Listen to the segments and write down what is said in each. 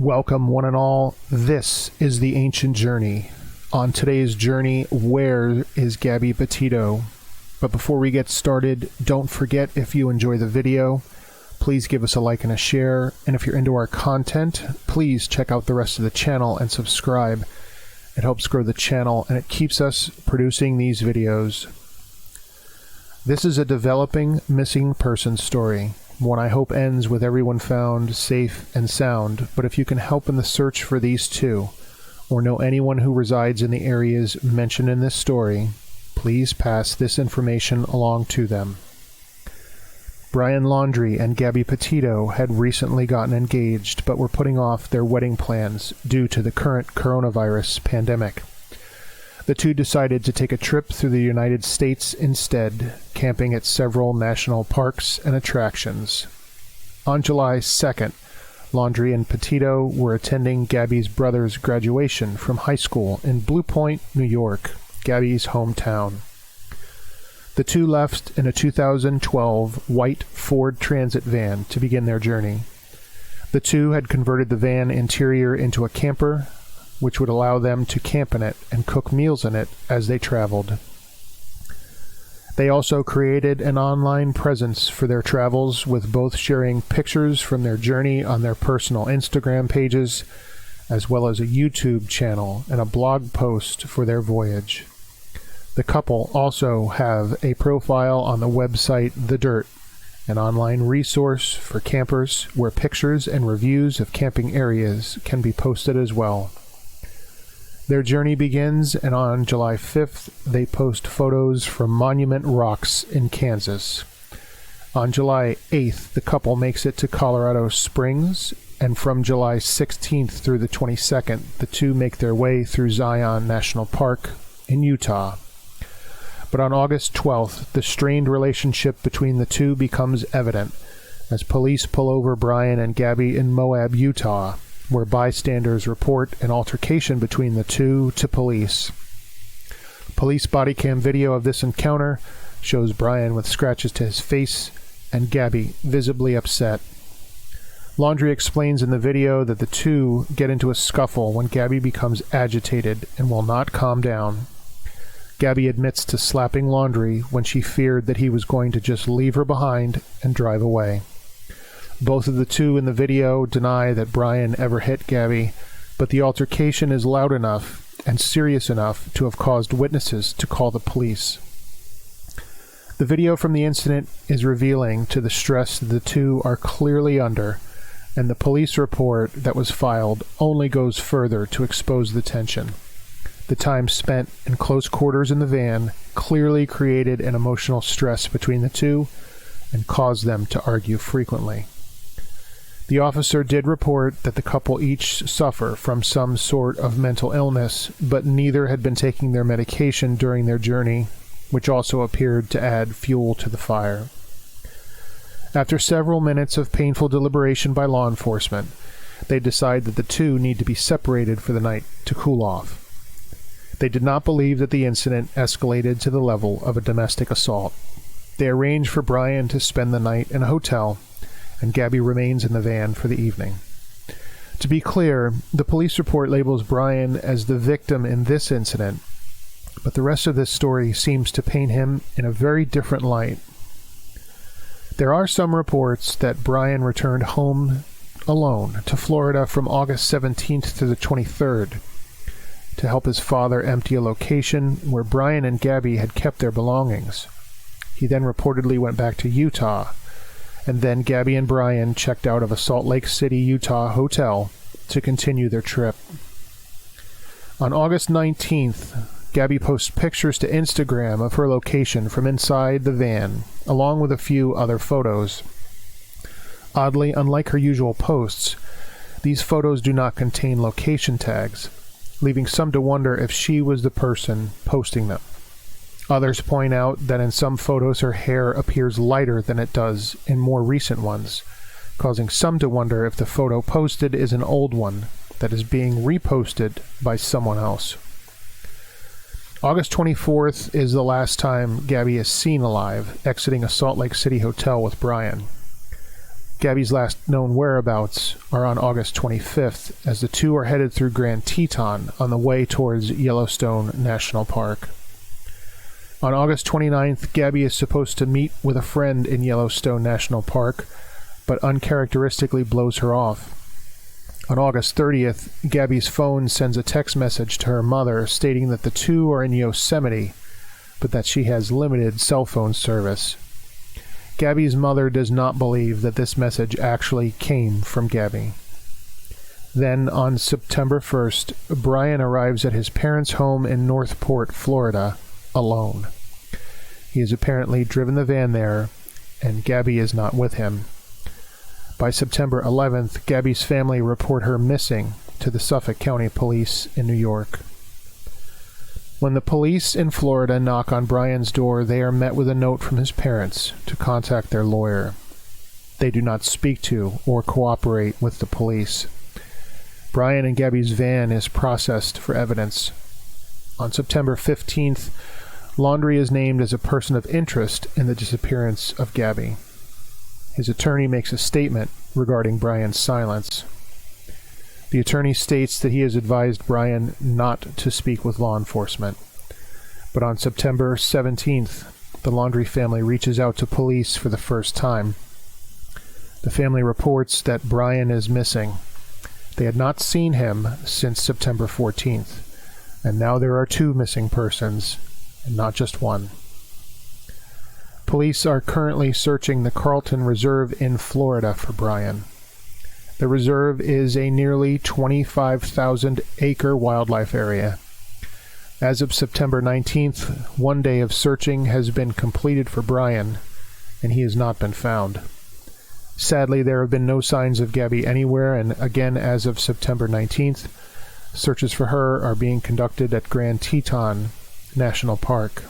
Welcome, one and all. This is the Ancient Journey. On today's journey, where is Gabby Petito? But before we get started, don't forget, if you enjoy the video, please give us a like and a share. And if you're into our content, please check out the rest of the channel and subscribe. It helps grow the channel and it keeps us producing these videos. This is a developing missing person story. One I hope ends with everyone found safe and sound, but if you can help in the search for these two, or know anyone who resides in the areas mentioned in this story, please pass this information along to them. Brian Laundrie and Gabby Petito had recently gotten engaged, but were putting off their wedding plans due to the current coronavirus pandemic. The two decided to take a trip through the United States instead, camping at several national parks and attractions. On July 2nd, Laundrie and Petito were attending Gabby's brother's graduation from high school in Blue Point, New York, Gabby's hometown. The two left in a 2012 white Ford Transit van to begin their journey. The two had converted the van interior into a camper, which would allow them to camp in it and cook meals in it as they traveled. They also created an online presence for their travels, with both sharing pictures from their journey on their personal Instagram pages, as well as a YouTube channel and a blog post for their voyage. The couple also have a profile on the website The Dirt, an online resource for campers where pictures and reviews of camping areas can be posted as well. Their journey begins, and on July 5th, they post photos from Monument Rocks in Kansas. On July 8th, the couple makes it to Colorado Springs, and from July 16th through the 22nd, the two make their way through Zion National Park in Utah. But on August 12th, the strained relationship between the two becomes evident as police pull over Brian and Gabby in Moab, Utah, where bystanders report an altercation between the two to police. Police body cam video of this encounter shows Brian with scratches to his face and Gabby visibly upset. Laundrie explains in the video that the two get into a scuffle when Gabby becomes agitated and will not calm down. Gabby admits to slapping Laundrie when she feared that he was going to just leave her behind and drive away. Both of the two in the video deny that Brian ever hit Gabby, but the altercation is loud enough and serious enough to have caused witnesses to call the police. The video from the incident is revealing to the stress that the two are clearly under, and the police report that was filed only goes further to expose the tension. The time spent in close quarters in the van clearly created an emotional stress between the two and caused them to argue frequently. The officer did report that the couple each suffer from some sort of mental illness, but neither had been taking their medication during their journey, which also appeared to add fuel to the fire. After several minutes of painful deliberation by law enforcement, they decide that the two need to be separated for the night to cool off. They did not believe that the incident escalated to the level of a domestic assault. They arrange for Brian to spend the night in a hotel, and Gabby remains in the van for the evening. To be clear, the police report labels Brian as the victim in this incident, but the rest of this story seems to paint him in a very different light. There are some reports that Brian returned home alone to Florida from August 17th to the 23rd to help his father empty a location where Brian and Gabby had kept their belongings. He then reportedly went back to Utah, and then Gabby and Brian checked out of a Salt Lake City, Utah hotel to continue their trip. On August 19th, Gabby posts pictures to Instagram of her location from inside the van, along with a few other photos. Oddly, unlike her usual posts, these photos do not contain location tags, leaving some to wonder if she was the person posting them. Others point out that in some photos her hair appears lighter than it does in more recent ones, causing some to wonder if the photo posted is an old one that is being reposted by someone else. August 24th is the last time Gabby is seen alive, exiting a Salt Lake City hotel with Brian. Gabby's last known whereabouts are on August 25th, as the two are headed through Grand Teton on the way towards Yellowstone National Park. On August 29th, Gabby is supposed to meet with a friend in Yellowstone National Park, but uncharacteristically blows her off. On August 30th, Gabby's phone sends a text message to her mother stating that the two are in Yosemite, but that she has limited cell phone service. Gabby's mother does not believe that this message actually came from Gabby. Then, on September 1st, Brian arrives at his parents' home in Northport, Florida, alone. He has apparently driven the van there, and Gabby is not with him. By September 11th, Gabby's family report her missing to the Suffolk County Police in New York. When the police in Florida knock on Brian's door, they are met with a note from his parents to contact their lawyer. They do not speak to or cooperate with the police. Brian and Gabby's van is processed for evidence. On September 15th, Laundrie is named as a person of interest in the disappearance of Gabby. His attorney makes a statement regarding Brian's silence. The attorney states that he has advised Brian not to speak with law enforcement. But on September 17th, the Laundrie family reaches out to police for the first time. The family reports that Brian is missing. They had not seen him since September 14th, and now there are two missing persons, and not just one. Police are currently searching the Carlton Reserve in Florida for Brian. The reserve is a nearly 25,000-acre wildlife area. As of September 19th, 1 day of searching has been completed for Brian, and he has not been found. Sadly, there have been no signs of Gabby anywhere, and again, as of September 19th, searches for her are being conducted at Grand Teton National Park.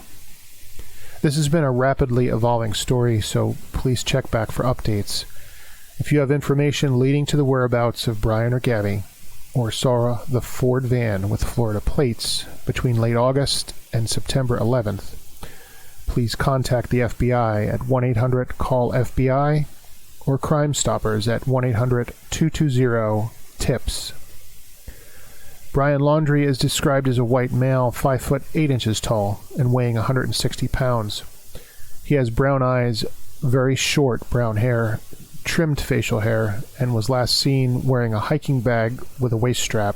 This has been a rapidly evolving story, so please check back for updates. If you have information leading to the whereabouts of Brian or Gabby, or saw the Ford van with Florida plates between late August and September 11th, please contact the FBI at 1-800-CALL-FBI or Crime Stoppers at 1-800-220-TIPS. Brian Laundrie is described as a white male, 5 foot 8 inches tall and weighing 160 pounds. He has brown eyes, very short brown hair, trimmed facial hair, and was last seen wearing a hiking bag with a waist strap.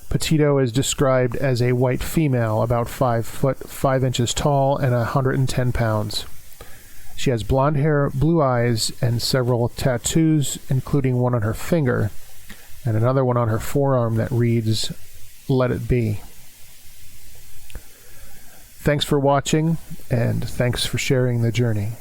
Petito is described as a white female, about 5 foot 5 inches tall and 110 pounds. She has blonde hair, blue eyes, and several tattoos, including one on her finger and another one on her forearm that reads, "Let it be." Thanks for watching, and thanks for sharing the journey.